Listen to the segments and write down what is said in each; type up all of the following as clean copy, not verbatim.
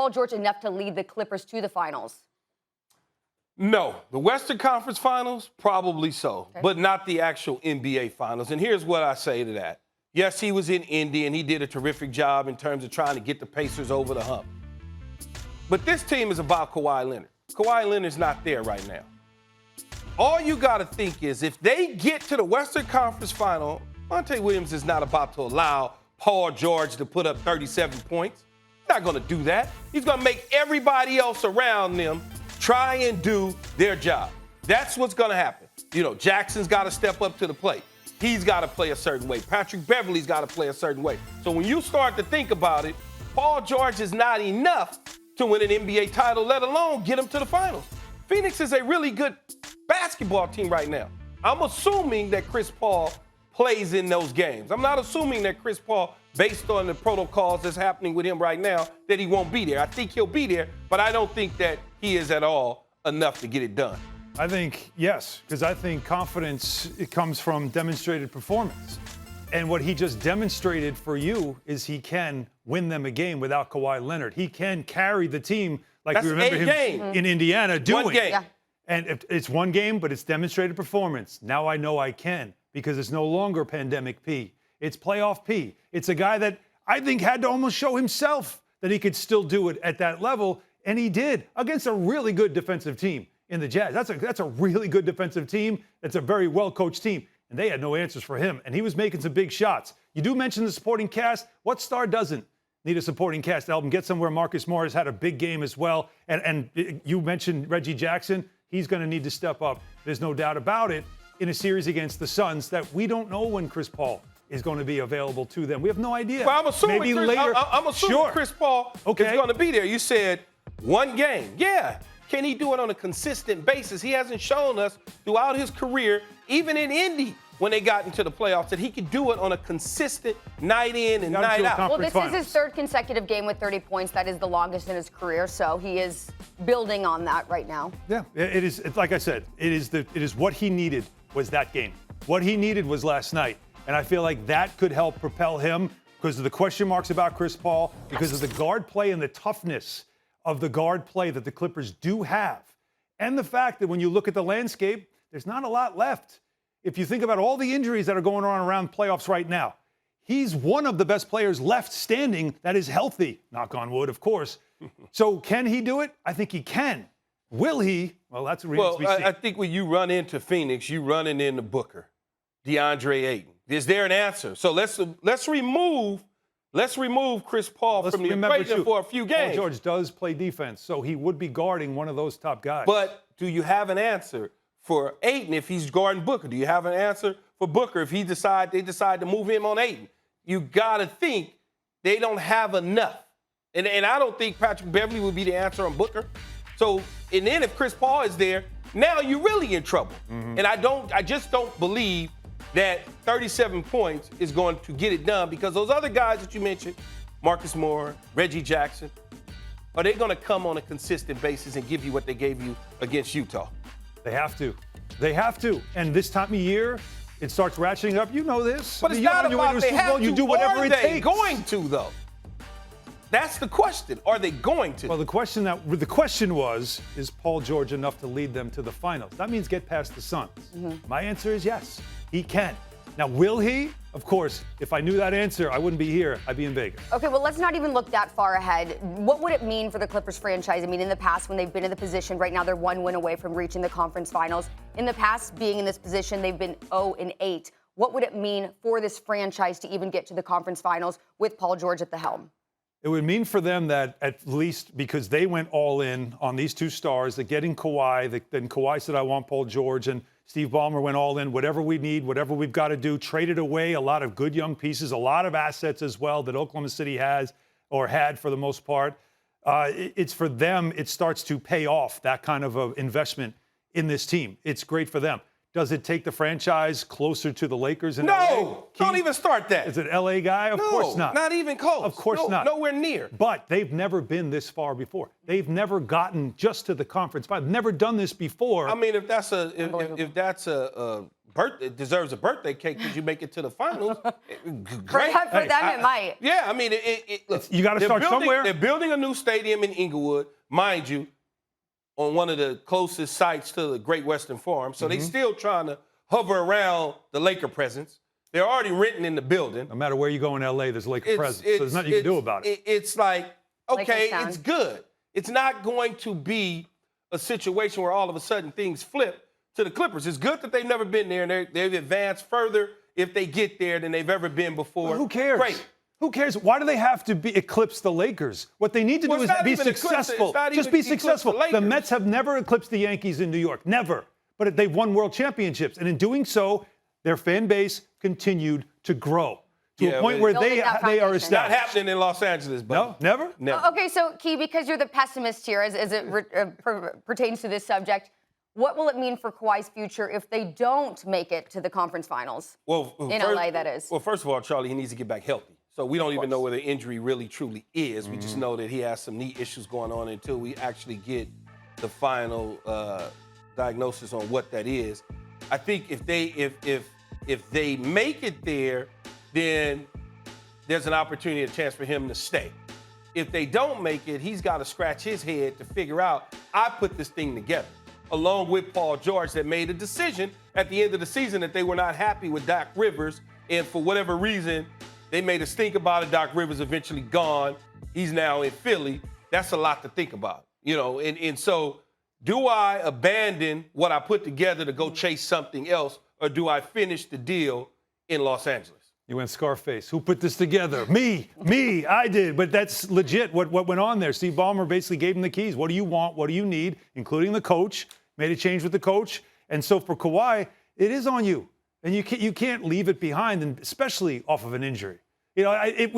Paul George enough to lead the Clippers to the finals? No. The Western Conference Finals, probably so, but not the actual NBA Finals. And here's what I say to that. Yes, he was in Indy, and he did a terrific job in terms of trying to get the Pacers over the hump. But this team is about Kawhi Leonard. Kawhi Leonard's not there right now. All you got to think is if they get to the Western Conference Final, Monte Williams is not about to allow Paul George to put up 37 points. He's not going to do that. He's going to make everybody else around them try and do their job. That's what's going to happen. You know, Jackson's got to step up to the plate. He's got to play a certain way. Patrick Beverley's got to play a certain way. So when you start to think about it, Paul George is not enough to win an NBA title, let alone get him to the finals. Phoenix is a really good basketball team right now. I'm assuming that Chris Paul plays in those games. I'm not assuming that Chris Paul, based on the protocols that's happening with him right now, that he won't be there. I think he'll be there, but I don't think that he is at all enough to get it done. I think, yes, because I think confidence, it comes from demonstrated performance. And what he just demonstrated for you is he can win them a game without Kawhi Leonard. He can carry the team like That's we remember him in Indiana doing. One game. Yeah. And it's one game, but it's demonstrated performance. Now I know I can because it's no longer pandemic P. It's playoff P. It's a guy that I think had to almost show himself that he could still do it at that level, and he did against a really good defensive team in the Jazz. That's a really good defensive team. That's a very well-coached team, and they had no answers for him, and he was making some big shots. You do mention the supporting cast. What star doesn't need a supporting cast to help him get somewhere? Marcus Morris had a big game as well, and you mentioned Reggie Jackson. He's going to need to step up. There's no doubt about it in a series against the Suns that we don't know when Chris Paul is going to be available to them. We have no idea. Well, I'm assuming maybe Chris, later. I'm assuming sure. Chris Paul is going to be there. You said one game. Yeah. Can he do it on a consistent basis? He hasn't shown us throughout his career, even in Indy, when they got into the playoffs, that he could do it on a consistent night in and night out. Well, this is his third consecutive game with 30 points. That is the longest in his career, so he is building on that right now. Yeah, it is. It's like I said, it is what he needed was that game. What he needed was last night, and I feel like that could help propel him because of the question marks about Chris Paul, because of the guard play and the toughness of the guard play that the Clippers do have, and the fact that when you look at the landscape, there's not a lot left. If you think about all the injuries that are going on around playoffs right now, he's one of the best players left standing that is healthy. Knock on wood, of course. So can he do it? I think he can. Will he? Well, that's a reason to be seen. I think when you run into Phoenix, you running into Booker, DeAndre Ayton. Is there an answer? So let's remove Chris Paul from the equation for a few games. Paul George does play defense, so he would be guarding one of those top guys. But do you have an answer for Ayton if he's guarding Booker? Do you have an answer for Booker if they decide to move him on Ayton? You got to think they don't have enough. And I don't think Patrick Beverley would be the answer on Booker. So, and then if Chris Paul is there, now you're really in trouble. Mm-hmm. And I just don't believe that 37 points is going to get it done because those other guys that you mentioned, Marcus Morris, Reggie Jackson, are they going to come on a consistent basis and give you what they gave you against Utah? They have to. They have to. And this time of year, it starts ratcheting up. You know this. But it's not about they have to. You do whatever it takes. Are they going to, though? That's the question. Are they going to? Well, the question was, is Paul George enough to lead them to the finals? That means get past the Suns. Mm-hmm. My answer is yes, he can. Now, will he? Of course, if I knew that answer, I wouldn't be here. I'd be in Vegas. Okay, well, let's not even look that far ahead. What would it mean for the Clippers franchise? I mean, in the past, when they've been in the position, right now they're one win away from reaching the conference finals. In the past, being in this position, they've been 0-8. What would it mean for this franchise to even get to the conference finals with Paul George at the helm? It would mean for them that at least because they went all in on these two stars, that getting Kawhi, then Kawhi said, I want Paul George, and Steve Ballmer went all in, whatever we need, whatever we've got to do, traded away a lot of good young pieces, a lot of assets as well that Oklahoma City has or had for the most part. It's for them, it starts to pay off that kind of investment in this team. It's great for them. Does it take the franchise closer to the Lakers in LA? No, don't even start that. Is it LA guy? Of course not. Not even close. Of course not. Nowhere near. But they've never been this far before. They've never gotten just to the conference final. Never done this before. I mean, if that's a deserves a birthday cake because you make it to the finals. Great. For them, it might. Yeah, I mean, look, you got to start somewhere. They're building a new stadium in Inglewood, mind you, on one of the closest sites to the Great Western Forum. So they're still trying to hover around the Laker presence. They're already renting in the building. No matter where you go in L.A., there's Laker presence. So there's nothing you can do about it. It's like, okay, it's good. It's not going to be a situation where all of a sudden things flip to the Clippers. It's good that they've never been there, and they've advanced further if they get there than they've ever been before. Well, who cares? Great. Who cares? Why do they have to eclipse the Lakers? What they need to do is be successful. Just be successful. The Mets have never eclipsed the Yankees in New York. Never. But they've won world championships. And in doing so, their fan base continued to grow to a point where they are established. Not happening in Los Angeles, buddy. No, never? Never. Okay, so, Key, because you're the pessimist here as it pertains to this subject, what will it mean for Kawhi's future if they don't make it to the conference finals? Well, in LA, that is. Well, first of all, Charlie, he needs to get back healthy. So we don't even know where the injury really truly is. We just know that he has some knee issues going on until we actually get the final diagnosis on what that is. I think if they make it there, then there's an opportunity, a chance for him to stay. If they don't make it, he's got to scratch his head to figure out, I put this thing together, along with Paul George, that made a decision at the end of the season that they were not happy with Doc Rivers, and for whatever reason, they made us think about it. Doc Rivers eventually gone. He's now in Philly. That's a lot to think about, you know. And so, do I abandon what I put together to go chase something else, or do I finish the deal in Los Angeles? You went Scarface. Who put this together? Me, I did. But that's legit what went on there. Steve Ballmer basically gave him the keys. What do you want? What do you need? Including the coach. Made a change with the coach. And so for Kawhi, it is on you. And you can't leave it behind, and especially off of an injury. You know, it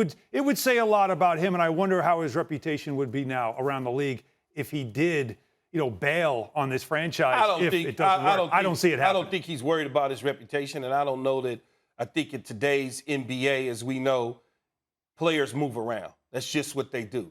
would say a lot about him, and I wonder how his reputation would be now around the league if he did, you know, bail on this franchise it doesn't work. I don't see it happening. I don't think he's worried about his reputation, and I don't know that. I think in today's NBA, as we know, players move around. That's just what they do.